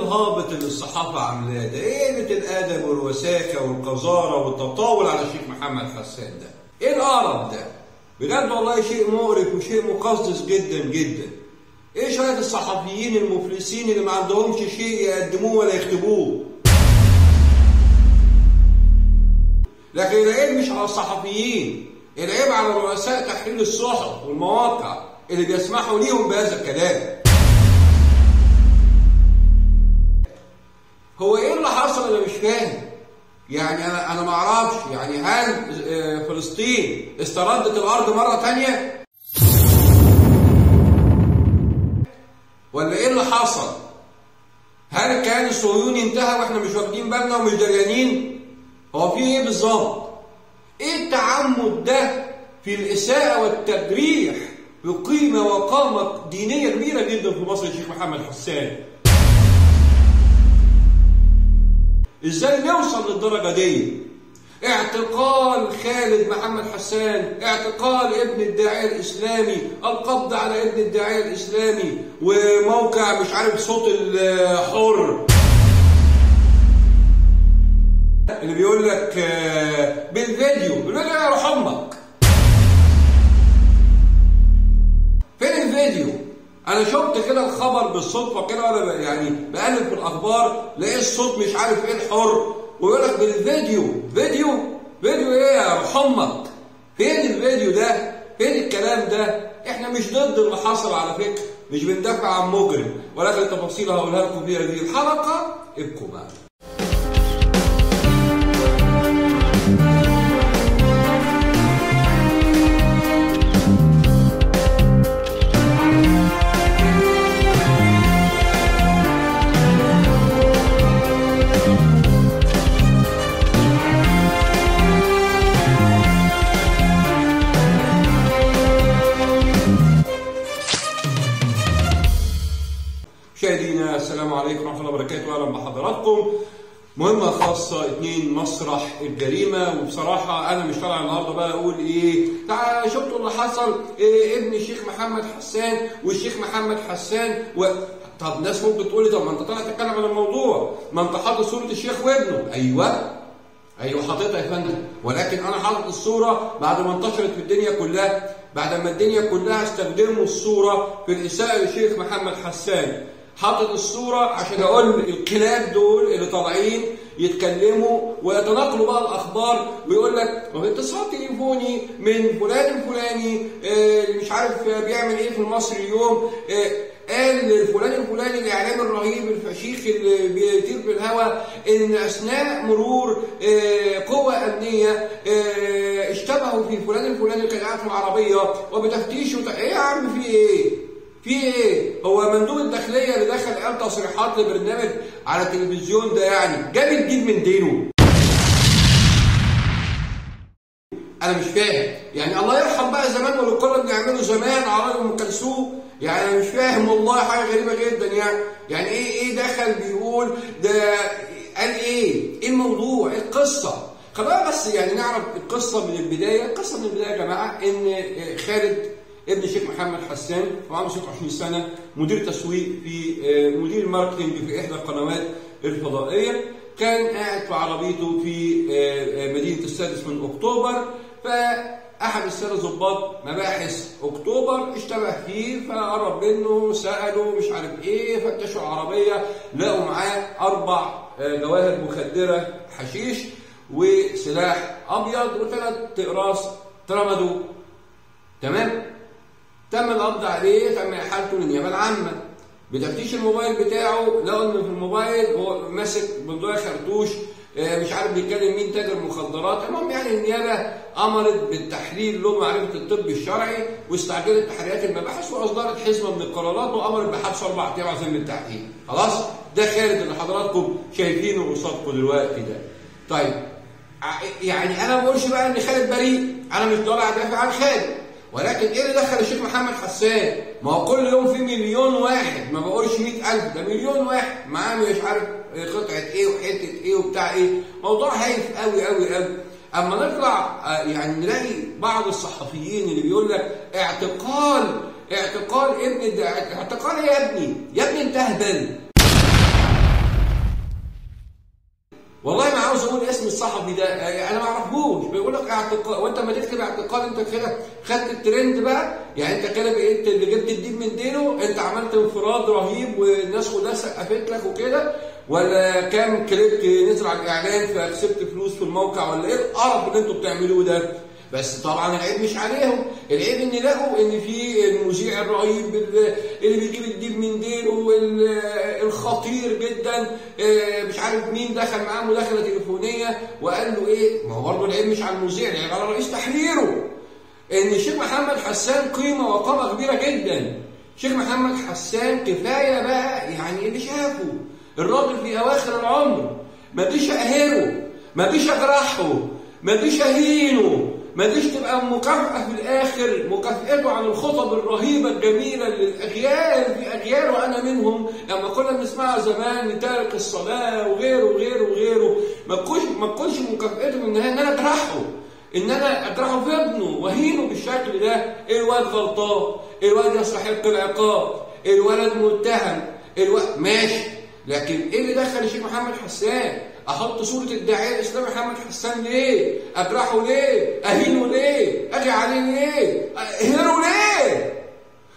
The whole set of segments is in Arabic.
الهابط اللي الصحافة عاملاه ده؟ ايه قلة الأدب والوساخة والقذارة والتطاول على الشيخ محمد حسان ده؟ ايه القرف ده؟ بجد والله شيء مقرف وشيء مقزز جدا جدا. ايه شوية الصحفيين المفلسين اللي ما عندهمش شيء يقدموه ولا يكتبوه؟ لكن العيب مش على الصحفيين، العيب على رؤساء تحرير الصحف والمواقع اللي بيسمحوا ليهم بهذا الكلام. هو ايه اللي حصل؟ انا مش فاهم. يعني انا ما اعرفش، يعني هل فلسطين استردت الارض مره ثانيه؟ ولا ايه اللي حصل؟ هل الكيان الصهيوني انتهى واحنا مش واخدين بالنا ومش دريانين؟ هو في ايه بالظبط؟ ايه التعمد ده في الاساءه والتجريح بقيمه وقامه دينيه كبيره جدا في مصر الشيخ محمد حسان؟ ازاي نوصل للدرجه دي؟ اعتقال خالد محمد حسان، اعتقال ابن الداعيه الاسلامي، القبض على ابن الداعيه الاسلامي، وموقع مش عارف صوت الحر اللي بيقول لك بالفيديو يا روح امك. فين الفيديو؟ انا شفت كده الخبر بالصدفه كده وانا يعني بقلب في الاخبار، لقيت الصوت مش عارف ايه الحر، ويقول لك بالفيديو. فيديو ايه يا روح امك؟ فين الفيديو ده؟ فين الكلام ده؟ احنا مش ضد اللي حصل على فكره، مش بندافع عن مجرم، ولكن التفاصيل هقولها لكم في هذه الحلقه، ابقوا معانا. مشاهدينا السلام عليكم ورحمه الله وبركاته، اهلا بحضراتكم. مهمه خاصه 2 مسرح الجريمه. وبصراحه انا مش طالع النهارده بقى اقول ايه تعالى شفتوا اللي حصل ابن الشيخ محمد حسان والشيخ محمد حسان طب ناس ممكن تقول لي طب ما انت طالع تتكلم عن الموضوع، ما انت حاطط صوره الشيخ وابنه. ايوه حاططها يا فندم، ولكن انا حاطط الصوره بعد ما انتشرت في الدنيا كلها، بعد ما الدنيا كلها استخدموا الصوره في الاساءه للشيخ محمد حسان. حاطط الصورة عشان أقول الكلاب دول اللي طالعين يتكلموا ويتناقلوا بقى الأخبار، ويقول لك اتصال تليفوني من فلان الفلاني اللي مش عارف بيعمل إيه في المصري اليوم، قال الفلان الفلاني الإعلام الرهيب الفشيخ اللي بيطير بالهواء إن أثناء مرور قوة أمنية اشتبهوا في فلان الفلاني اللي كان قاعد في العربية وبتفتيش إيه يا عم في إيه؟ في ايه؟ هو مندوب الداخليه اللي دخل قال تصريحات لبرنامج على التلفزيون ده يعني جاب الجديد من دينه؟ انا مش فاهم. يعني الله يرحم بقى زمان واللي كنا بنعمله زمان على ام كلثوم. يعني انا مش فاهم والله، حاجه غريبه جدا. يعني ايه دخل بيقول ده؟ قال ايه الموضوع؟ ايه القصه؟ خلينا بس يعني نعرف القصه من البدايه. القصه من البدايه يا جماعه ان خالد ابن الشيخ محمد حسان وعنده 26 سنه، مدير تسويق في مدير ماركتنج في احدى القنوات الفضائيه، كان قاعد في عربيته في مدينه السادس من اكتوبر، فاحد الساده ضباط مباحث اكتوبر اشتبه فيه، فقرب منه ساله مش عارف ايه، فتشوا العربيه لقوا معاه 4 جواهر مخدره حشيش وسلاح ابيض و3 اقراص ترامادول. تمام؟ تم القبض عليه، تم احالته للنيابه العامه. بتفتيش الموبايل بتاعه لقوا ان في الموبايل هو ماسك بندقيه خرطوش مش عارف بيتكلم مين، تاجر مخدرات. المهم يعني النيابه امرت بالتحليل له معرفه الطب الشرعي، واستعجلت تحريات المباحث واصدرت حزمه من القرارات وامرت بحبس 4 ايام على ذمه التحقيق. خلاص؟ ده خالد اللي حضراتكم شايفينه قصادكم دلوقتي ده. طيب يعني انا ما بقولش بقى ان خالد بريء، انا مش طالع ادافع عن خالد، ولكن ايه اللي دخل الشيخ محمد حسان؟ ما هو كل يوم في مليون واحد، ما بقولش 100,000، ده مليون واحد معاه مش عارف قطعه ايه وحته ايه وبتاع ايه. موضوع هايف قوي قوي قوي. اما نطلع يعني نلاقي بعض الصحفيين اللي بيقول لك اعتقال ابن الداعيه. اعتقال ايه يا ابني؟ يا ابني انت اهبل. عاوز اقول اسم الصحفي ده انا ما اعرفوش، بيقول لك اعتقال، وانت لما تكتب اعتقال انت كده خدت الترند بقى، يعني انت كده بقيت اللي جبت الدين من دينه، انت عملت انفراد رهيب والناس كلها سقفت لك وكده، ولا كام كليك نزل على الاعلان فكسبت فلوس في الموقع، ولا ايه القرف اللي انتوا بتعملوه ده؟ بس طبعا العيب مش عليهم، العيب ان لقوا ان في المذيع الرهيب اللي بيجيب الدين من دينه الخطير جدا مش عارف مين دخل معاه مداخله تليفونيه وقال له ايه. ما هو برضه العيب مش على المذيع، العيب على رئيس تحريره. ان الشيخ محمد حسان قيمه وقامه كبيره جدا. الشيخ محمد حسان كفايه بقى، يعني اللي شافه الراجل في اواخر العمر، ما جيش اقهره، ما جيش اجرحه، ما جيش اهينه، ما جيش تبقى مكافأة في الآخر مكافأته عن الخطب الرهيبة الجميلة للأجيال في أجيال وأنا منهم، لما كنا بنسمعها زمان لتارك الصلاة وغيره وغيره وغيره، ما تكونش مكافأته من النهاية إن أنا أجرحه، إن أنا أجرحه في ابنه وأهينه بالشكل ده. الواد غلطان، الواد يستحق العقاب، الولد متهم، ماشي، لكن إيه اللي دخل الشيخ محمد حسان؟ احط صورة الداعية الاسلامي محمد حسان ليه؟ اجرحه ليه؟ اهينه ليه؟ اجي عليه ليه؟ اهينه ليه؟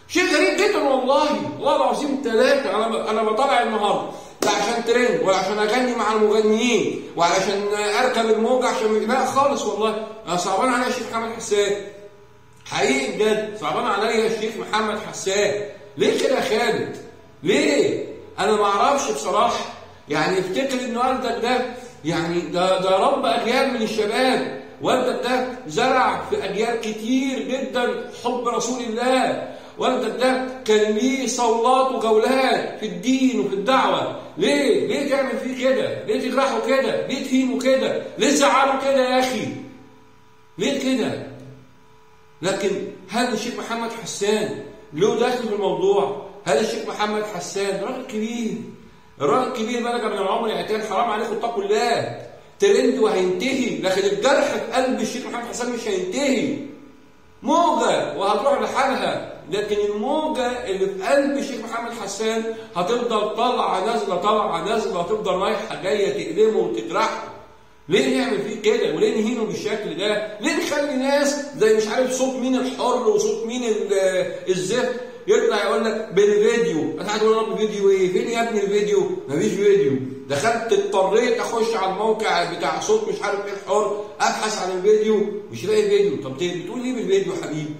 شيء غريب جدا والله العظيم ثلاثة. انا بطلع النهارده لا عشان ترند ولا عشان اغني مع المغنيين وعشان اركب الموجة، عشان لا خالص والله. انا صعبان عليا الشيخ محمد حسان حقيقي بجد، صعبان عليا الشيخ محمد حسان. ليه كده يا خالد؟ ليه؟ انا ما اعرفش بصراحة. يعني افتكر ان والدك ده يعني ده رب اجيال من الشباب، والدك ده زرع في اجيال كتير جدا حب رسول الله، والدك ده كان ليه صولات وجولات في الدين وفي الدعوه. ليه تعمل فيه كده؟ ليه تجرحه كده؟ ليه تهينه كده؟ ليه تزعله كده يا اخي؟ ليه كده؟ لكن هل الشيخ محمد حسان له داخل في الموضوع؟ هل الشيخ محمد حسان راجل كبير، الراجل الكبير بلغ من العمر يعتان، حرام عليكم اتقوا الله. ترند وهينتهي، لكن الجرح في قلب الشيخ محمد حسان مش هينتهي، موجة وهتروح لحالها، لكن الموجة اللي في قلب الشيخ محمد حسان هتفضل طالعة نازلة طالعة نازلة، هتفضل رايحة جاية تقلمه وتجرحه. ليه نعمل فيه كده؟ وليه نهينه بالشكل ده؟ ليه نخلي ناس زي مش عارف صوت مين الحر وصوت مين الزفت يطلع يقول لك بالفيديو؟ انا قاعد اقول لك فيديو ايه؟ فين يا ابني الفيديو؟ مفيش فيديو. دخلت اضطريت اخش على الموقع بتاع صوت مش عارف ايه الحر ابحث عن الفيديو مش لاقي فيديو. طب بتقول ليه بالفيديو يا حبيبي؟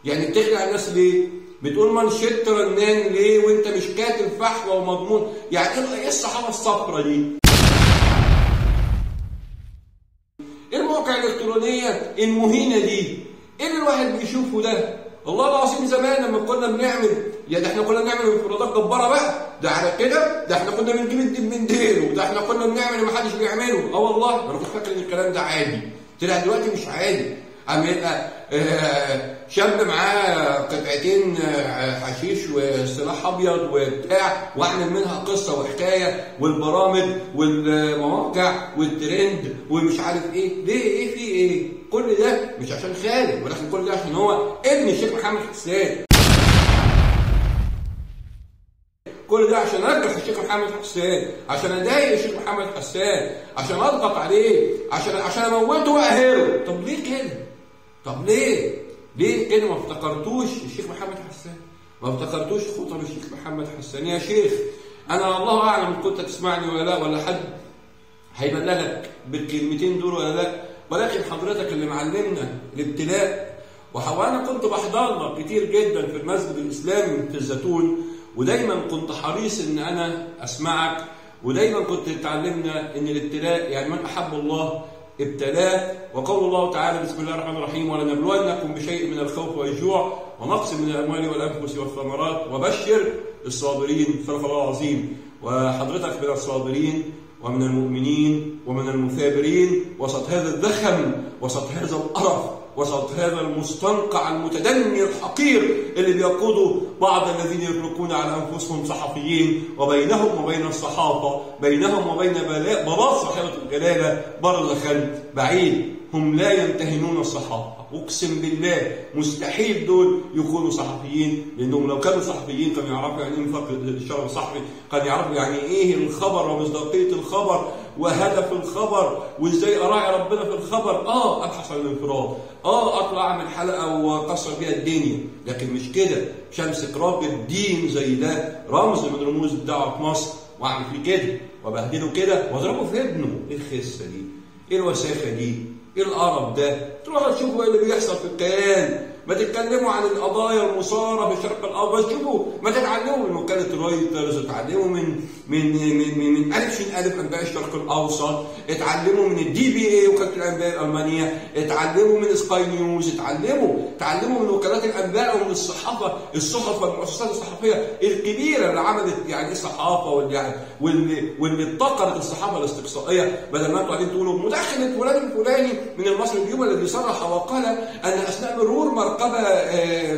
يعني بتخدع الناس ليه؟ بتقول منشط رنان ليه وانت مش كاتب فحوى ومضمون؟ يعني ايه الصحافه الصفراء دي؟ ايه المواقع الالكترونيه المهينه دي؟ ايه اللي الواحد بيشوفه ده؟ والله العظيم زمان لما كنا بنعمل، ده احنا كنا بنعمل انفرادات جباره بقى، ده على كده، ده احنا كنا بنجيب الدين من دينه، ده احنا كنا بنعمل اللي محدش بيعمله. والله انا كنت فاكر ان الكلام ده عادي، طلع دلوقتي مش عادي. اما يبقى شاب معاه قطعتين حشيش وسلاح ابيض وبتاع، واعمل منها قصه وحكايه والبرامج والمواقع والترند ومش عارف ايه. ليه؟ ايه في ايه؟ كل ده مش عشان خالد، ولكن كل ده عشان هو ابن الشيخ محمد حسان. كل ده عشان اجرح الشيخ محمد حسان، عشان اضايق الشيخ محمد حسان، عشان اضغط عليه، عشان اموته واقهره. طب ليه كده؟ طب ليه كده؟ ما افتكرتوش الشيخ محمد حسان؟ ما افتكرتوش خطب الشيخ محمد حسان؟ يا شيخ انا الله اعلم كنت تسمعني ولا لا، ولا حد هيبلغك بالكلمتين دول ولا لا، ولكن حضرتك اللي معلمنا الابتلاء. وانا كنت بحضر لك كتير جدا في المسجد الاسلامي في الزيتون، ودايما كنت حريص ان انا اسمعك، ودايما كنت تعلمنا ان الابتلاء يعني من احب الله ابتلاه. وقول الله تعالى بسم الله الرحمن الرحيم ولنبلونكم بشيء من الخوف والجوع ونقص من الاموال والانفس والثمرات وبشر الصابرين. صدق الله العظيم. وحضرتك من الصابرين ومن المؤمنين ومن المثابرين وسط هذا الذخم، وسط هذا القرف، وسط هذا المستنقع المتدني الحقير اللي بيقوده بعض الذين يطلقون على انفسهم صحفيين، وبينهم وبين الصحافه، بينهم وبين بلاط صاحبه الجلاله برزخا بعيد. هم لا يمتهنون الصحافه، اقسم بالله مستحيل دول يكونوا صحفيين، لانهم لو كانوا صحفيين كانوا يعرفوا يعني ايه الشغل الصحفي، كانوا يعرفوا يعني ايه الخبر ومصداقيه الخبر وهدف الخبر وازاي اراعي ربنا في الخبر، ابحث عن الانفراد، اطلع اعمل حلقه واكسر بيها الدنيا، لكن مش كده. مش همسك راجل دين زي ده رمز من رموز الدعوه في مصر واعمل فيه كده وابهدله كده واضربه في ابنه. ايه الخسه دي؟ ايه الوساخه دي؟ ايه القرف ده؟ تروحوا تشوفوا ايه اللي بيحصل في الكيان، ما تتكلموا عن القضايا المثاره في الشرق الاوسط، شوفوا ما تتعلموا من وكاله رويترز، اتعلموا من الف شين الف انباء الشرق الاوسط، اتعلموا من الدي بي اي وكاله الانباء الالمانيه، اتعلموا من سكاي نيوز، اتعلموا من وكالات الانباء ومن الصحف والمؤسسات الصحفيه الكبيره اللي عملت يعني الصحافه واللي ابتكرت الصحافه الاستقصائيه، بدل ما انتوا قاعدين تقولوا مداخله فلان الفلاني من المصري اليوم الذي صرح وقال ان اثناء مرور مركبه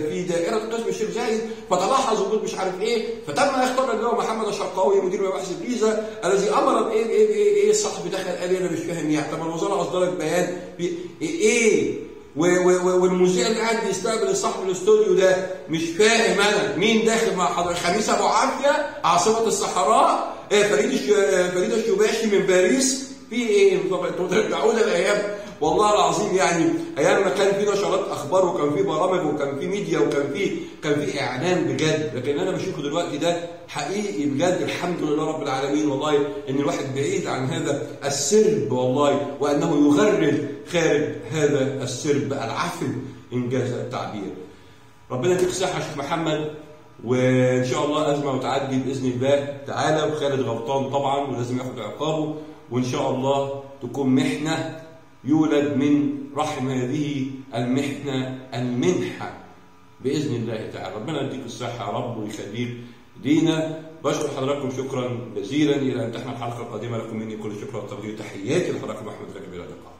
في دائره قسم الشيخ زايد فتلاحظ وجود مش عارف ايه، فتم اختار اللي هو محمد الشرقاوي مدير مباحث الجيزه الذي امر بايه الصحفي دخل قال انا مش فاهم يعني. طب الوزاره اصدرت بيان ايه والمذيع اللي قاعد بيستقبل الصحفي في الاستوديو ده مش فاهم انا مين داخل مع حضرتك. خميس ابو عافيه عاصمه الصحراء، فريده الشباشي من باريس، في ايه؟ انتوا ترجعونا لايام والله العظيم يعني ايام ما كان في نشرات اخبار وكان في برامج وكان في ميديا وكان في اعلام بجد، لكن انا بشوفه دلوقتي ده حقيقي بجد. الحمد لله رب العالمين والله ان الواحد بعيد عن هذا السرب والله، وانه يغرد خارج هذا السرب العفن انجاز التعبير. ربنا يديك الصحه يا شيخ محمد، وان شاء الله ازمه وتعدي باذن الله تعالى. وخالد غلطان طبعا ولازم ياخد عقابه، وان شاء الله تكون محنه يولد من رحم هذه المحنه المنحه باذن الله تعالى. ربنا يديك الصحه يا رب ويخليك لينا. بشكر حضراتكم شكرا جزيلا. الى ان تحمل الحلقه القادمه لكم مني كل شكر والتقدير. تحياتي لحضراتكم احمد رجب، الى اللقاء.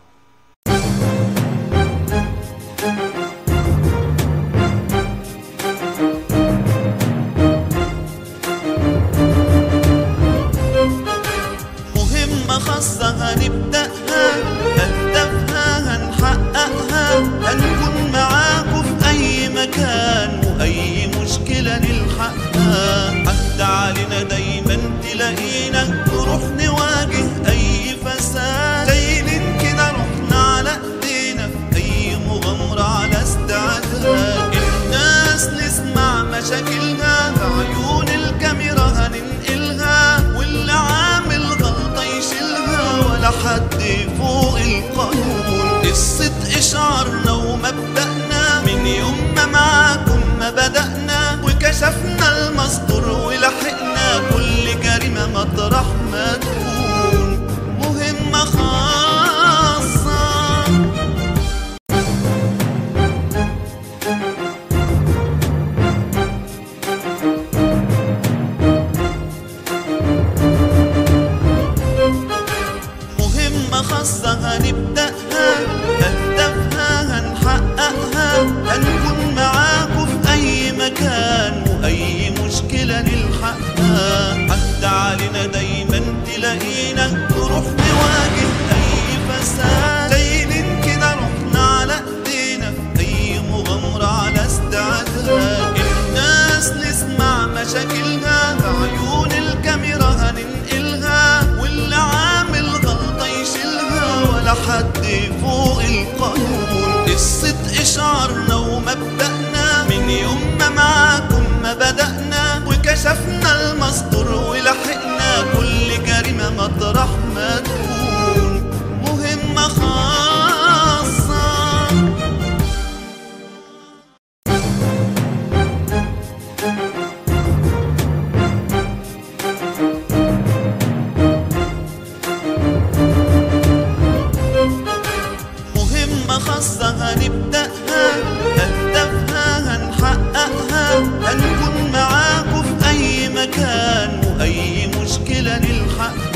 هنبدأها هدفها هنحققها، هنكون معاكم في أي مكان وأي مشكلة نلحقها. عهد علينا دايما تلاقينا نروح نواجه أي فساد، شايلين كده روحنا على إيدينا في أي مغامرة على استعداد. الناس نسمع مشاكلها بعيون الكاميرا هننقلها، واللي عامل غلطة يشيلها ولا حد فوق القانون. الصدق شعارنا ومبدأنا من يوم ما معاكم ما بدأنا، وكشفنا المستور ولحقنا كل جريمة مطرح ما تكون. مهمة خاصة هنبدأها هدفها هنحققها، هنكون معاكم في أي مكان وأي مشكلة نلحقها. عهد علينا دايما تلاقينا نروح نواجه أي فساد، شايلين كده روحنا على إيدينا في أي مغامرة على استعداد. الناس نسمع مشاكلها بعيون الكاميرا هننقلها، واللي عامل غلطة يشيلها ولا حد فوق القانون. الصدق شعارنا ومبدأنا من يوم ما معاكم ما بدأنا، وكشفنا المستور ولحقنا كل جريمة مطرح ما تكون. مهمة خاصة هنبدأها هدفها هنحققها، هنكون معاكم في أي مكان وأي مشكلة نلحقها.